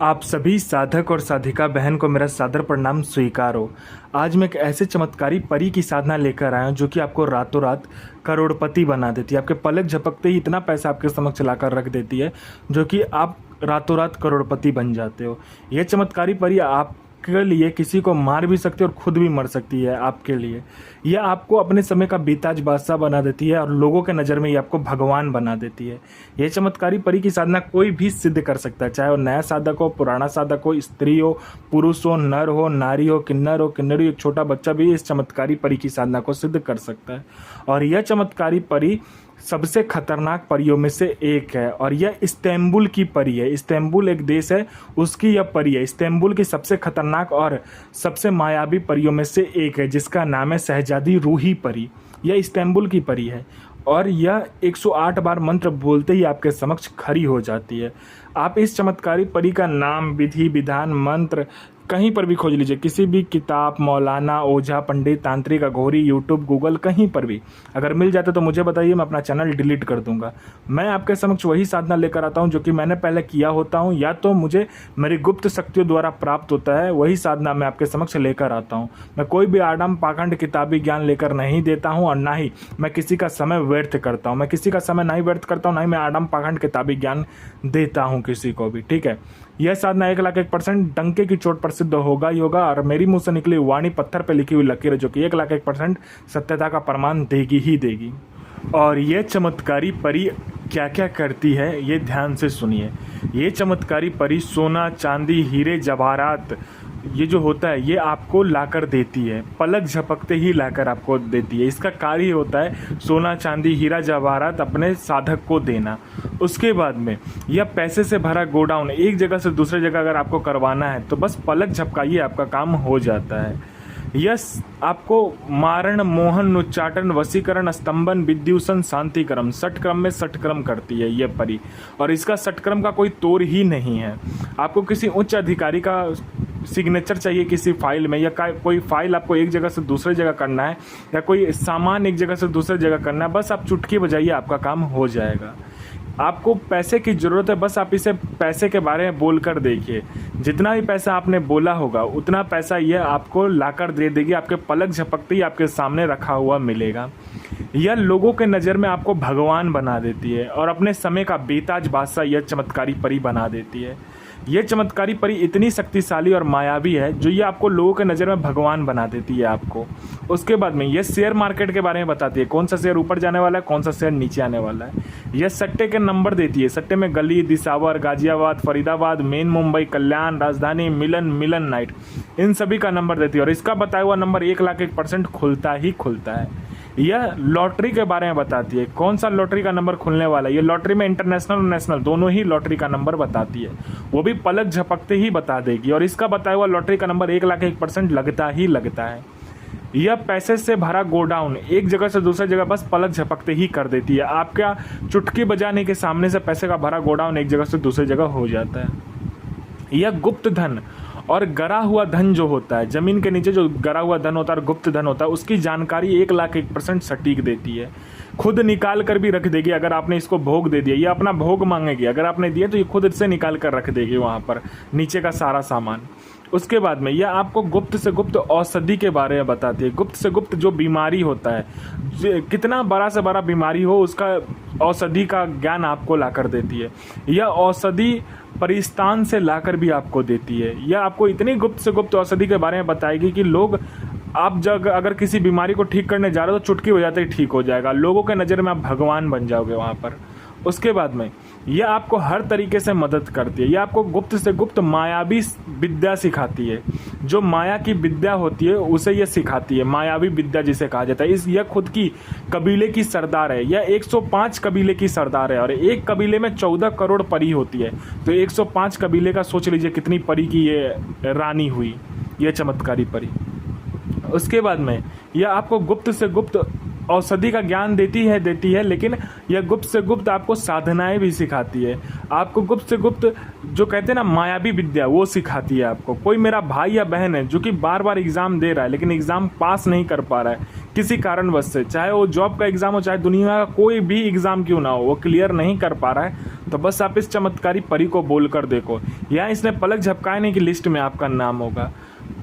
आप सभी साधक और साधिका बहन को मेरा सादर प्रणाम स्वीकार हो। आज मैं एक ऐसे चमत्कारी परी की साधना लेकर आया हूँ जो कि आपको रातों रात करोड़पति बना देती है। आपके पलक झपकते ही इतना पैसा आपके समक्ष लाकर रख देती है जो कि आप रातों रात करोड़पति बन जाते हो। यह चमत्कारी परी आपके लिए किसी को मार भी सकती है और खुद भी मर सकती है आपके लिए। यह आपको अपने समय का बेताज बादशाह बना देती है और लोगों के नज़र में ये आपको भगवान बना देती है। यह चमत्कारी परी की साधना कोई भी सिद्ध कर सकता है, चाहे वो नया साधक हो, पुराना साधक हो, स्त्री हो, पुरुष हो, नर हो, नारी हो, किन्नर हो, किन्नरी, एक छोटा बच्चा भी इस चमत्कारी परी की साधना को सिद्ध कर सकता है। और यह चमत्कारी परी सबसे खतरनाक परियों में से एक है और यह इस्तांबुल की परी है। इस्तांबुल एक देश है, उसकी यह परी है। इस्तांबुल की सबसे खतरनाक और सबसे मायावी परियों में से एक है जिसका नाम है शहजादी रूही परी। यह इस्तांबुल की परी है और यह 108 बार मंत्र बोलते ही आपके समक्ष खड़ी हो जाती है। आप इस चमत्कारी परी का नाम, विधि विधान, मंत्र कहीं पर भी खोज लीजिए, किसी भी किताब, मौलाना, ओझा, पंडित, तांत्रिक, अघोरी, यूट्यूब, गूगल, कहीं पर भी अगर मिल जाता तो मुझे बताइए, मैं अपना चैनल डिलीट कर दूंगा। मैं आपके समक्ष वही साधना लेकर आता हूं जो कि मैंने पहले किया होता हूं या तो मुझे मेरी गुप्त शक्तियों द्वारा प्राप्त होता है, वही साधना मैं आपके समक्ष लेकर आता हूँ। मैं कोई भी आडम पाखंड किताबी ज्ञान लेकर नहीं देता हूँ और ना ही मैं किसी का समय व्यर्थ करता हूँ। मैं किसी का समय नहीं व्यर्थ करता हूँ, ना ही मैं आडम पाखंड किताबी ज्ञान देता हूँ किसी को भी, ठीक है। यह साधना 1,01% डंके की चोट पर सिद्ध होगा ही होगा और मेरी मुंह से निकली वाणी पत्थर पे लिखी हुई लकीर है जो कि 1,01% सत्यता का प्रमाण देगी ही देगी। और यह चमत्कारी परी क्या क्या करती है ये ध्यान से सुनिए। ये चमत्कारी परी सोना, चांदी, हीरे, जवाहरात, ये जो होता है ये आपको लाकर देती है, पलक झपकते ही लाकर आपको देती है। इसका कार्य होता है सोना, चांदी, हीरा, जवाहरात अपने साधक को देना। उसके बाद में यह पैसे से भरा गोडाउन एक जगह से दूसरे जगह अगर आपको करवाना है तो बस पलक झपकाइए, आपका काम हो जाता है। यस, आपको मारण, मोहन, उच्चाटन, वशीकरण, स्तंभन, विद्युषण, शांतिक्रम, षटक्रम में षटक्रम करती है यह परी। और इसका षटक्रम का कोई तोड़ ही नहीं है। आपको किसी उच्च अधिकारी का सिग्नेचर चाहिए किसी फाइल में, या कोई फाइल आपको एक जगह से दूसरे जगह करना है, या कोई सामान एक जगह से दूसरे जगह करना है, बस आप चुटकी बजाइए, आपका काम हो जाएगा। आपको पैसे की ज़रूरत है, बस आप इसे पैसे के बारे में बोलकर देखिए। जितना भी पैसा आपने बोला होगा उतना पैसा यह आपको लाकर दे देगी, आपके पलक झपकते ही आपके सामने रखा हुआ मिलेगा। यह लोगों के नज़र में आपको भगवान बना देती है और अपने समय का बेताज बादशाह यह चमत्कारी परी बना देती है। यह चमत्कारी परी इतनी शक्तिशाली और मायावी है जो ये आपको लोगों के नज़र में भगवान बना देती है आपको। उसके बाद में यह शेयर मार्केट के बारे में बताती है, कौन सा शेयर ऊपर जाने वाला है, कौन सा शेयर नीचे आने वाला है। यह सट्टे के नंबर देती है, सट्टे में गली, दिसावर, गाजियाबाद, फरीदाबाद, मेन मुंबई, कल्याण, राजधानी, मिलन नाइट, इन सभी का नंबर देती है और इसका बताया हुआ नंबर 1,01% खुलता ही खुलता है। यह लॉटरी के बारे में बताती है, कौन सा लॉटरी का नंबर खुलने वाला है। ये लॉटरी में इंटरनेशनल और नेशनल दोनों ही लॉटरी का नंबर बताती है, वो भी पलक झपकते ही बता देगी और इसका बताया हुआ लॉटरी का नंबर 1,01% लगता ही लगता है। यह पैसे से भरा गोडाउन एक जगह से दूसरी जगह बस पलक झपकते ही कर देती है। आपका चुटकी बजाने के सामने से पैसे का भरा गोडाउन एक जगह से दूसरी जगह हो जाता है। यह गुप्त धन और गरा हुआ धन जो होता है, जमीन के नीचे जो गरा हुआ धन होता है और गुप्त धन होता है, उसकी जानकारी 1,01% सटीक देती है। खुद निकाल कर भी रख देगी अगर आपने इसको भोग दे दिया, ये अपना भोग मांगेगी, अगर आपने दिया तो ये खुद से निकाल कर रख देगी वहाँ पर नीचे का सारा सामान। उसके बाद में यह आपको गुप्त से गुप्त औषधि के बारे में बताती है। गुप्त से गुप्त जो बीमारी होता है, कितना बड़ा से बड़ा बीमारी हो, उसका औषधि का ज्ञान आपको लाकर देती है। यह औषधि परिस्तान से लाकर भी आपको देती है। यह आपको इतनी गुप्त से गुप्त औषधि के बारे में बताएगी कि लोग, आप जब अगर किसी बीमारी को ठीक करने जा रहे हो तो चुटकी हो जाते ही ठीक हो जाएगा, लोगों के नज़र में आप भगवान बन जाओगे वहाँ पर। उसके बाद में यह आपको हर तरीके से मदद करती है। यह आपको गुप्त से गुप्त मायावी विद्या सिखाती है, जो माया की विद्या होती है उसे यह सिखाती है, मायावी विद्या जिसे कहा जाता है। यह खुद की कबीले की सरदार है, यह 105 कबीले की सरदार है और एक कबीले में 14 करोड़ परी होती है, तो 105 कबीले का सोच लीजिए कितनी परी की ये रानी हुई, यह चमत्कारी परी। उसके बाद में यह आपको गुप्त से गुप्त औषधि का ज्ञान देती है, लेकिन यह गुप्त से गुप्त आपको साधनाएं भी सिखाती है। आपको गुप्त से गुप्त जो कहते हैं ना मायावी विद्या, वो सिखाती है आपको। कोई मेरा भाई या बहन है जो कि बार बार एग्ज़ाम दे रहा है लेकिन एग्ज़ाम पास नहीं कर पा रहा है किसी कारणवश से, चाहे वो जॉब का एग्ज़ाम हो, चाहे दुनिया का कोई भी एग्ज़ाम क्यों ना हो, वो क्लियर नहीं कर पा रहा है, तो बस आप इस चमत्कारी परी को बोल कर देखो। यहाँ इसने पलक झपकाने की लिस्ट में आपका नाम होगा।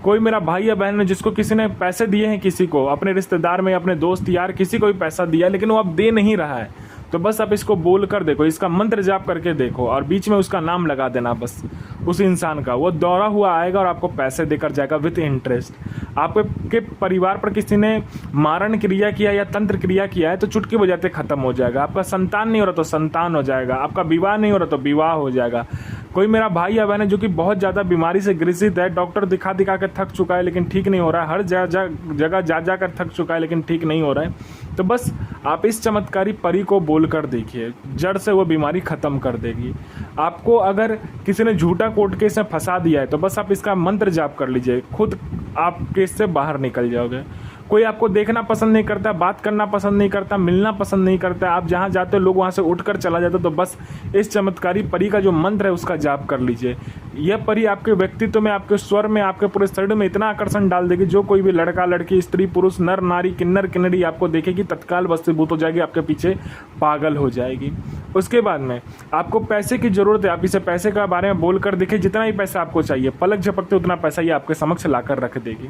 कोई मेरा भाई या बहन है जिसको किसी ने पैसे दिए हैं, किसी को अपने रिश्तेदार में, अपने दोस्त यार किसी को भी पैसा दिया, लेकिन वो अब दे नहीं रहा है, तो बस आप इसको बोल कर देखो, इसका मंत्र जाप करके देखो और बीच में उसका नाम लगा देना बस उस इंसान का। वो दौड़ा हुआ आएगा और आपको पैसे देकर जाएगा विद इंटरेस्ट। आपके परिवार पर किसी ने मारण क्रिया किया या तंत्र क्रिया किया है तो चुटकी बजाते खत्म हो जाएगा। आपका संतान नहीं हो रहा तो संतान हो जाएगा। आपका विवाह नहीं हो रहा तो विवाह हो जाएगा। कोई मेरा भाई या बहन है जो कि बहुत ज़्यादा बीमारी से ग्रसित है, डॉक्टर दिखा दिखा कर थक चुका है लेकिन ठीक नहीं हो रहा है, हर जगह जा कर थक चुका है लेकिन ठीक नहीं हो रहा है, तो बस आप इस चमत्कारी परी को बोल कर देखिए, जड़ से वो बीमारी ख़त्म कर देगी। आपको अगर किसी ने झूठा कोर्ट केस में फंसा दिया है तो बस आप इसका मंत्र जाप कर लीजिए, खुद आप केस से बाहर निकल जाओगे। कोई आपको देखना पसंद नहीं करता, बात करना पसंद नहीं करता, मिलना पसंद नहीं करता, आप जहाँ जाते हो लोग वहाँ से उठकर चला जाता, तो बस इस चमत्कारी परी का जो मंत्र है उसका जाप कर लीजिए। यह परी आपके व्यक्तित्व में, आपके स्वर में, आपके पूरे शरीर में इतना आकर्षण डाल देगी, जो कोई भी लड़का लड़की, स्त्री पुरुष, नर नारी, किन्नर किन्नरी आपको देखेगी तत्काल वशीभूत हो जाएगी, आपके पीछे पागल हो जाएगी। उसके बाद में आपको पैसे की ज़रूरत है, आप इसे पैसे के बारे में बोल कर देखिए, जितना ही पैसा आपको चाहिए पलक झपकते उतना पैसा ये आपके समक्ष ला कर रख देगी।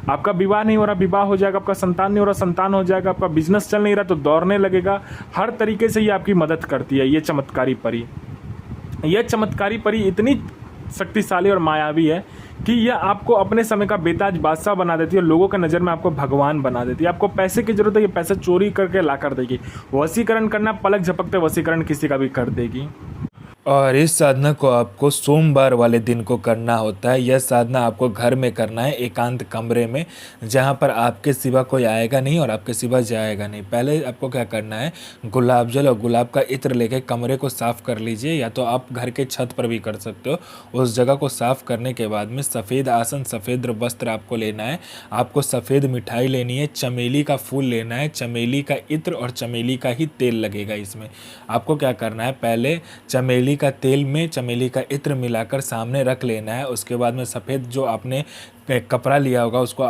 आपका विवाह नहीं हो रहा, विवाह हो जाएगा। आपका संतान नहीं हो रहा, संतान हो जाएगा। आपका बिजनेस चल नहीं रहा तो दौड़ने लगेगा। हर तरीके से ये आपकी मदद करती है ये चमत्कारी परी। यह चमत्कारी परी इतनी शक्तिशाली और मायावी है कि यह आपको अपने समय का बेताज बादशाह बना देती है, लोगों के नज़र में आपको भगवान बना देती है। आपको पैसे की जरूरत है, ये पैसे चोरी करके ला कर देगी। वशीकरण करना, पलक झपकते वशीकरण किसी का भी कर देगी। और इस साधना को आपको सोमवार वाले दिन को करना होता है। यह साधना आपको घर में करना है, एकांत कमरे में, जहाँ पर आपके सिवा कोई आएगा नहीं और आपके सिवा जाएगा नहीं। पहले आपको क्या करना है, गुलाब जल और गुलाब का इत्र लेके कमरे को साफ़ कर लीजिए, या तो आप घर के छत पर भी कर सकते हो। उस जगह को साफ़ करने के बाद में सफ़ेद आसन, सफ़ेद वस्त्र आपको लेना है, आपको सफ़ेद मिठाई लेनी है, चमेली का फूल लेना है, चमेली का इत्र और चमेली का ही तेल लगेगा इसमें। आपको क्या करना है, पहले चमेली का तेल में चमेली का इत्र मिलाकर सामने रख लेना है। उसके बाद में सफ़ेद जो आपने कपड़ा लिया होगा उसको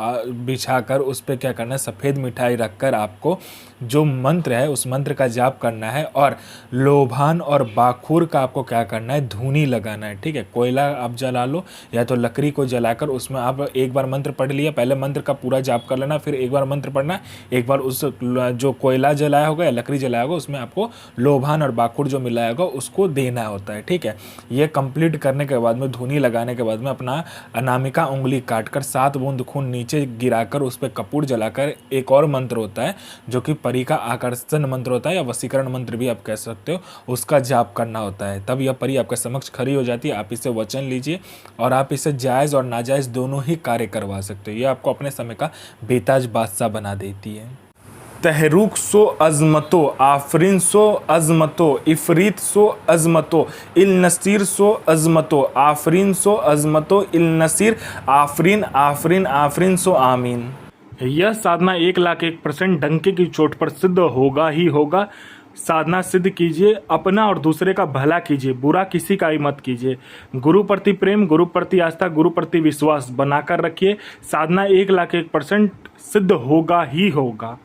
बिछाकर उस पर क्या करना है, सफ़ेद मिठाई रखकर आपको जो मंत्र है उस मंत्र का जाप करना है। और लोभान और बाखुर का आपको क्या करना है, धूनी लगाना है। ठीक है, कोयला आप जला लो या तो लकड़ी को जलाकर उसमें आप एक बार मंत्र पढ़ लिया, पहले मंत्र का पूरा जाप कर लेना, फिर एक बार मंत्र पढ़ना, एक बार उस जो कोयला जलाया होगा या लकड़ी जलाया होगा उसमें आपको लोभान और बाखुर जो मिलाया होगा उसको देना होता है। ठीक है, ये कंप्लीट करने के बाद में, धूनी लगाने के बाद में अपना अनामिका उंगली काट कर 7 बूंद खून नीचे गिराकर उस पर कपूर जलाकर एक और मंत्र होता है जो कि परी का आकर्षण मंत्र होता है या वशीकरण मंत्र भी आप कह सकते हो, उसका जाप करना होता है। तब यह परी आपके समक्ष खड़ी हो जाती है। आप इसे वचन लीजिए और आप इसे जायज़ और नाजायज़ दोनों ही कार्य करवा सकते हो। यह आपको अपने समय का बेताज बादशाह बना देती है। तहरुक सो अजमतो, आफरीन सो अजमतो, इफरीत सो अजमतो, इल नसीर सो अजमतो, आफरीन सो अजमतो, इल नसीर, आफरीन आफरीन आफरीन सो आमीन। यह साधना 1,01% डंके की चोट पर सिद्ध होगा ही होगा। साधना सिद्ध कीजिए, अपना और दूसरे का भला कीजिए, बुरा किसी का ही मत कीजिए। गुरु प्रति प्रेम, गुरु प्रति आस्था, गुरु प्रति विश्वास बनाकर रखिए। साधना 1,01% सिद्ध होगा ही होगा।